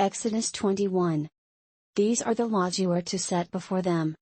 Exodus 21. These are the laws you are to set before them.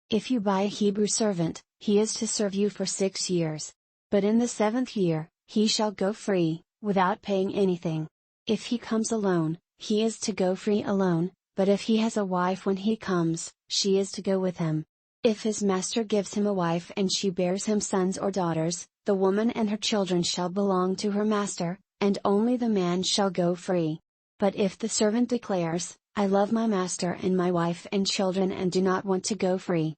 If you buy a Hebrew servant, he is to serve you for 6 years. But in the 7th year, he shall go free, without paying anything. If he comes alone, he is to go free alone, but if he has a wife when he comes, she is to go with him. If his master gives him a wife and she bears him sons or daughters, the woman and her children shall belong to her master, and only the man shall go free. But if the servant declares, I love my master and my wife and children and do not want to go free,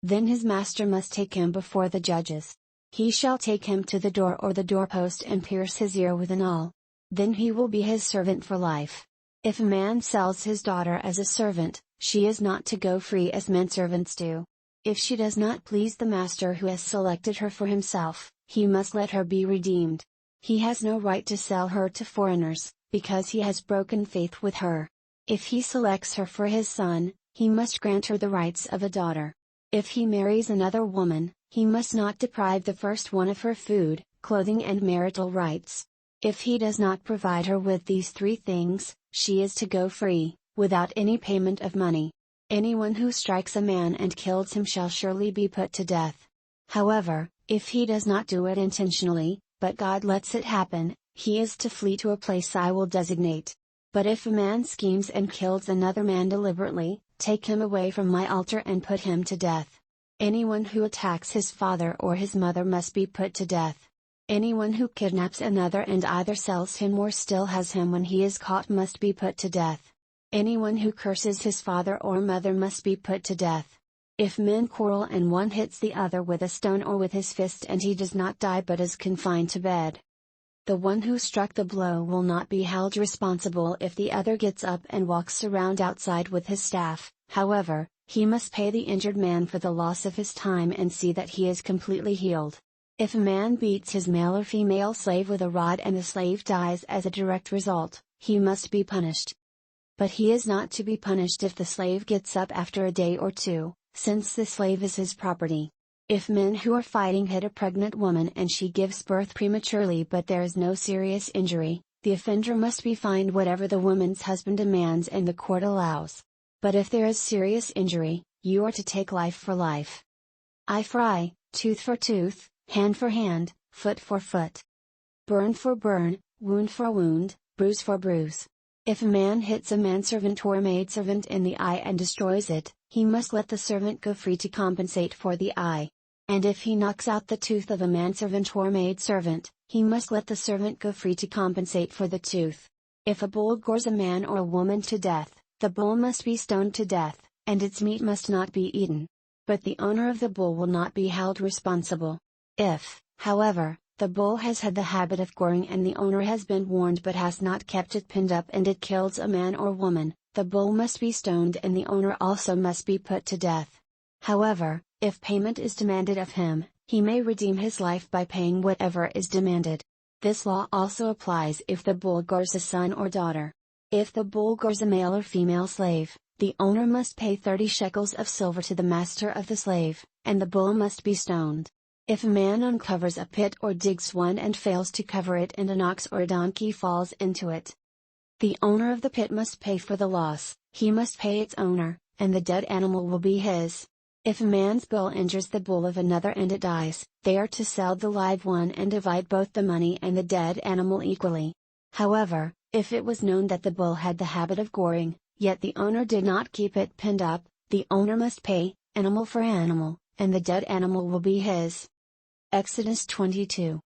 then his master must take him before the judges. He shall take him to the door or the doorpost and pierce his ear with an awl. Then he will be his servant for life. If a man sells his daughter as a servant, she is not to go free as menservants do. If she does not please the master who has selected her for himself, he must let her be redeemed. He has no right to sell her to foreigners, because he has broken faith with her. If he selects her for his son, he must grant her the rights of a daughter. If he marries another woman, he must not deprive the first one of her food, clothing and marital rights. If he does not provide her with these 3 things, she is to go free, without any payment of money. Anyone who strikes a man and kills him shall surely be put to death. However, if he does not do it intentionally, but God lets it happen, he is to flee to a place I will designate. But if a man schemes and kills another man deliberately, take him away from my altar and put him to death. Anyone who attacks his father or his mother must be put to death. Anyone who kidnaps another and either sells him or still has him when he is caught must be put to death. Anyone who curses his father or mother must be put to death. If men quarrel and one hits the other with a stone or with his fist and he does not die but is confined to bed, the one who struck the blow will not be held responsible if the other gets up and walks around outside with his staff. However, he must pay the injured man for the loss of his time and see that he is completely healed. If a man beats his male or female slave with a rod and the slave dies as a direct result, he must be punished. But he is not to be punished if the slave gets up after a day or 2, since the slave is his property. If men who are fighting hit a pregnant woman and she gives birth prematurely but there is no serious injury, the offender must be fined whatever the woman's husband demands and the court allows. But if there is serious injury, you are to take life for life. Eye for eye, tooth for tooth, hand for hand, foot for foot. Burn for burn, wound for wound, bruise for bruise. If a man hits a manservant or a maidservant in the eye and destroys it, he must let the servant go free to compensate for the eye. And if he knocks out the tooth of a manservant or maidservant, he must let the servant go free to compensate for the tooth. If a bull gores a man or a woman to death, the bull must be stoned to death, and its meat must not be eaten. But the owner of the bull will not be held responsible. If, however, the bull has had the habit of goring and the owner has been warned but has not kept it pinned up and it kills a man or woman, the bull must be stoned and the owner also must be put to death. However, if payment is demanded of him, he may redeem his life by paying whatever is demanded. This law also applies if the bull gores a son or daughter. If the bull gores a male or female slave, the owner must pay 30 shekels of silver to the master of the slave, and the bull must be stoned. If a man uncovers a pit or digs one and fails to cover it and an ox or a donkey falls into it, the owner of the pit must pay for the loss, he must pay its owner, and the dead animal will be his. If a man's bull injures the bull of another and it dies, they are to sell the live one and divide both the money and the dead animal equally. However, if it was known that the bull had the habit of goring, yet the owner did not keep it pinned up, the owner must pay, animal for animal, and the dead animal will be his. Exodus 22.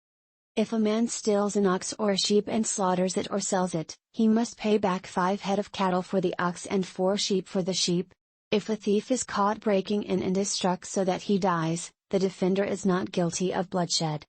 If a man steals an ox or a sheep and slaughters it or sells it, he must pay back 5 head of cattle for the ox and 4 sheep for the sheep. If a thief is caught breaking in and is struck so that he dies, the defender is not guilty of bloodshed.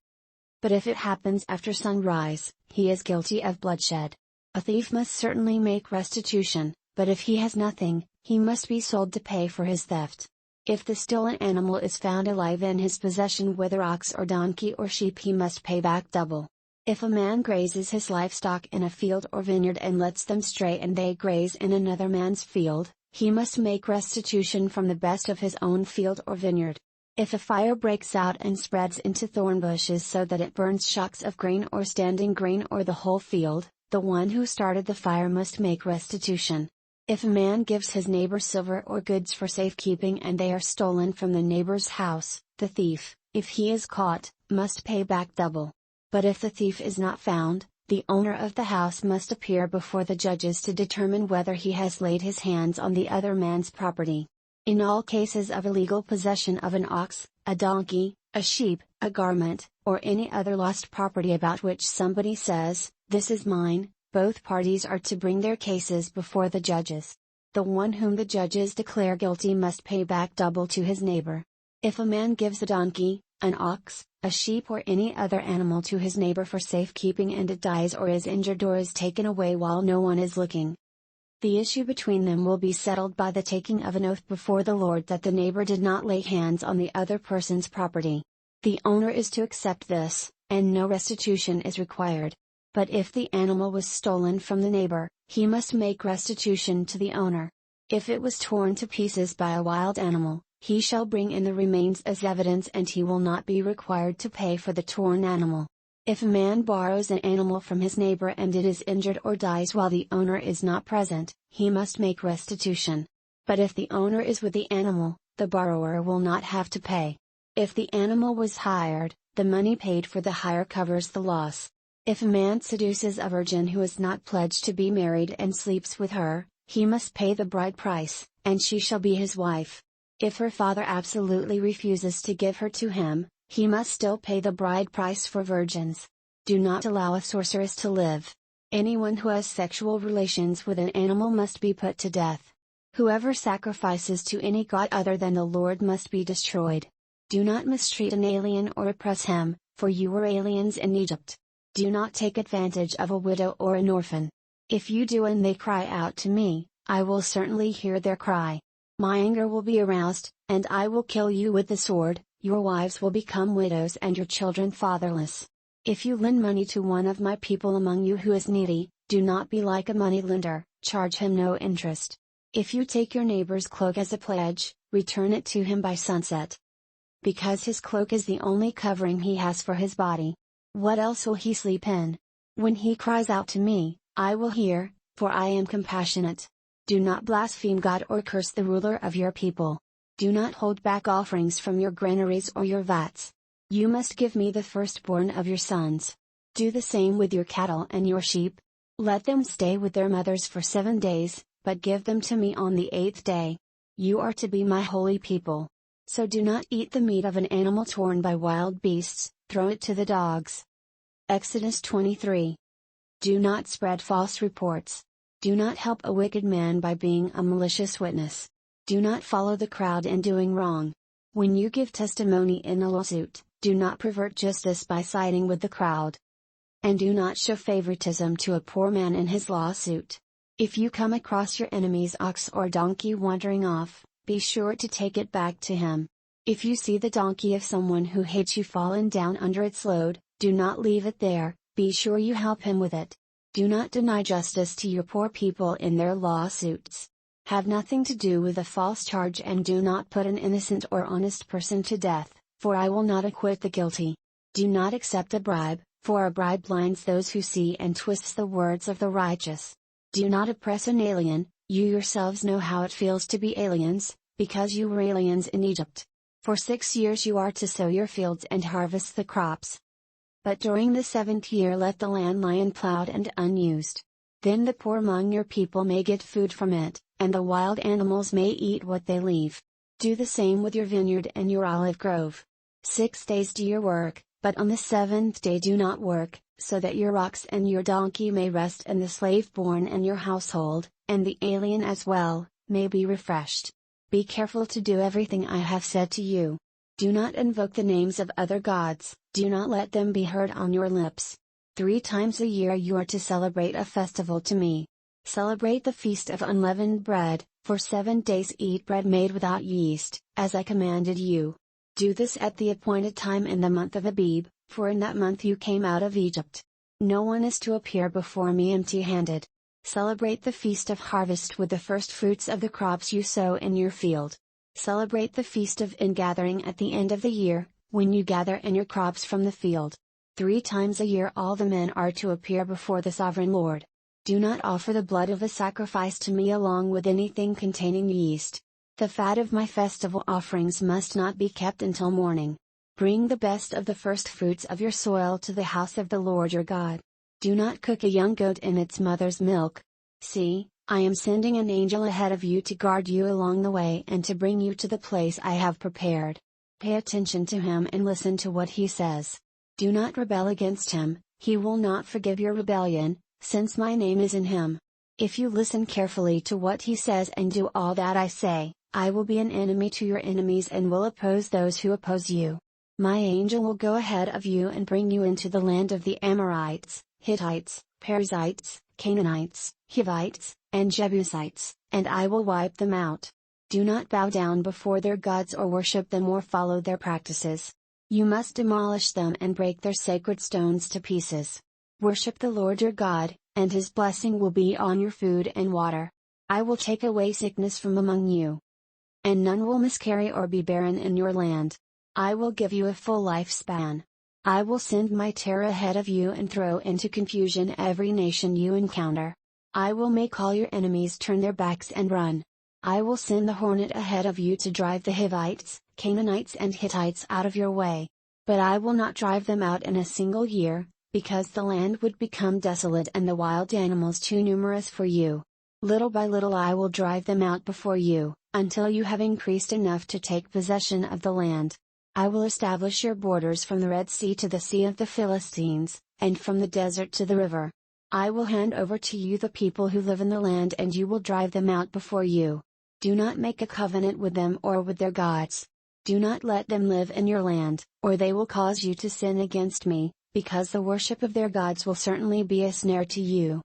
But if it happens after sunrise, he is guilty of bloodshed. A thief must certainly make restitution, but if he has nothing, he must be sold to pay for his theft. If the stolen animal is found alive in his possession whether ox or donkey or sheep he must pay back double. If a man grazes his livestock in a field or vineyard and lets them stray and they graze in another man's field, he must make restitution from the best of his own field or vineyard. If a fire breaks out and spreads into thorn bushes so that it burns shocks of grain or standing grain or the whole field, the one who started the fire must make restitution. If a man gives his neighbor silver or goods for safekeeping and they are stolen from the neighbor's house, the thief, if he is caught, must pay back double. But if the thief is not found, the owner of the house must appear before the judges to determine whether he has laid his hands on the other man's property. In all cases of illegal possession of an ox, a donkey, a sheep, a garment, or any other lost property about which somebody says, "This is mine," both parties are to bring their cases before the judges. The one whom the judges declare guilty must pay back double to his neighbor. If a man gives a donkey, an ox, a sheep or any other animal to his neighbor for safekeeping and it dies or is injured or is taken away while no one is looking, the issue between them will be settled by the taking of an oath before the Lord that the neighbor did not lay hands on the other person's property. The owner is to accept this, and no restitution is required. But if the animal was stolen from the neighbor, he must make restitution to the owner. If it was torn to pieces by a wild animal, he shall bring in the remains as evidence and he will not be required to pay for the torn animal. If a man borrows an animal from his neighbor and it is injured or dies while the owner is not present, he must make restitution. But if the owner is with the animal, the borrower will not have to pay. If the animal was hired, the money paid for the hire covers the loss. If a man seduces a virgin who is not pledged to be married and sleeps with her, he must pay the bride price, and she shall be his wife. If her father absolutely refuses to give her to him, he must still pay the bride price for virgins. Do not allow a sorceress to live. Anyone who has sexual relations with an animal must be put to death. Whoever sacrifices to any god other than the Lord must be destroyed. Do not mistreat an alien or oppress him, for you were aliens in Egypt. Do not take advantage of a widow or an orphan. If you do and they cry out to me, I will certainly hear their cry. My anger will be aroused, and I will kill you with the sword. Your wives will become widows and your children fatherless. If you lend money to one of my people among you who is needy, do not be like a moneylender, charge him no interest. If you take your neighbor's cloak as a pledge, return it to him by sunset. Because his cloak is the only covering he has for his body. What else will he sleep in? When he cries out to me, I will hear, for I am compassionate. Do not blaspheme God or curse the ruler of your people. Do not hold back offerings from your granaries or your vats. You must give me the firstborn of your sons. Do the same with your cattle and your sheep. Let them stay with their mothers for 7 days, but give them to me on the 8th day. You are to be my holy people. So do not eat the meat of an animal torn by wild beasts, throw it to the dogs. Exodus 23. Do not spread false reports. Do not help a wicked man by being a malicious witness. Do not follow the crowd in doing wrong. When you give testimony in a lawsuit, do not pervert justice by siding with the crowd. And do not show favoritism to a poor man in his lawsuit. If you come across your enemy's ox or donkey wandering off, be sure to take it back to him. If you see the donkey of someone who hates you fallen down under its load, do not leave it there, be sure you help him with it. Do not deny justice to your poor people in their lawsuits. Have nothing to do with a false charge and do not put an innocent or honest person to death, for I will not acquit the guilty. Do not accept a bribe, for a bribe blinds those who see and twists the words of the righteous. Do not oppress an alien, you yourselves know how it feels to be aliens, because you were aliens in Egypt. For 6 years you are to sow your fields and harvest the crops. But during the 7th year let the land lie unplowed and unused. Then the poor among your people may get food from it, and the wild animals may eat what they leave. Do the same with your vineyard and your olive grove. 6 days do your work, but on the 7th day do not work, so that your ox and your donkey may rest and the slave born in your household, and the alien as well, may be refreshed. Be careful to do everything I have said to you. Do not invoke the names of other gods, do not let them be heard on your lips. 3 times a year you are to celebrate a festival to me. Celebrate the feast of unleavened bread, for 7 days eat bread made without yeast, as I commanded you. Do this at the appointed time in the month of Abib, for in that month you came out of Egypt. No one is to appear before me empty-handed. Celebrate the feast of harvest with the first fruits of the crops you sow in your field. Celebrate the feast of ingathering at the end of the year, when you gather in your crops from the field. 3 times a year all the men are to appear before the sovereign Lord. Do not offer the blood of a sacrifice to me along with anything containing yeast. The fat of my festival offerings must not be kept until morning. Bring the best of the first fruits of your soil to the house of the Lord your God. Do not cook a young goat in its mother's milk. See, I am sending an angel ahead of you to guard you along the way and to bring you to the place I have prepared. Pay attention to him and listen to what he says. Do not rebel against him, he will not forgive your rebellion, since my name is in him. If you listen carefully to what he says and do all that I say, I will be an enemy to your enemies and will oppose those who oppose you. My angel will go ahead of you and bring you into the land of the Amorites, Hittites, Perizzites, Canaanites, Hivites, and Jebusites, and I will wipe them out. Do not bow down before their gods or worship them or follow their practices. You must demolish them and break their sacred stones to pieces. Worship the Lord your God, and his blessing will be on your food and water. I will take away sickness from among you. And none will miscarry or be barren in your land. I will give you a full lifespan. I will send my terror ahead of you and throw into confusion every nation you encounter. I will make all your enemies turn their backs and run. I will send the hornet ahead of you to drive the Hivites, Canaanites and Hittites out of your way. But I will not drive them out in a single year, because the land would become desolate and the wild animals too numerous for you. Little by little I will drive them out before you, until you have increased enough to take possession of the land. I will establish your borders from the Red Sea to the Sea of the Philistines, and from the desert to the river. I will hand over to you the people who live in the land and you will drive them out before you. Do not make a covenant with them or with their gods. Do not let them live in your land, or they will cause you to sin against me, because the worship of their gods will certainly be a snare to you.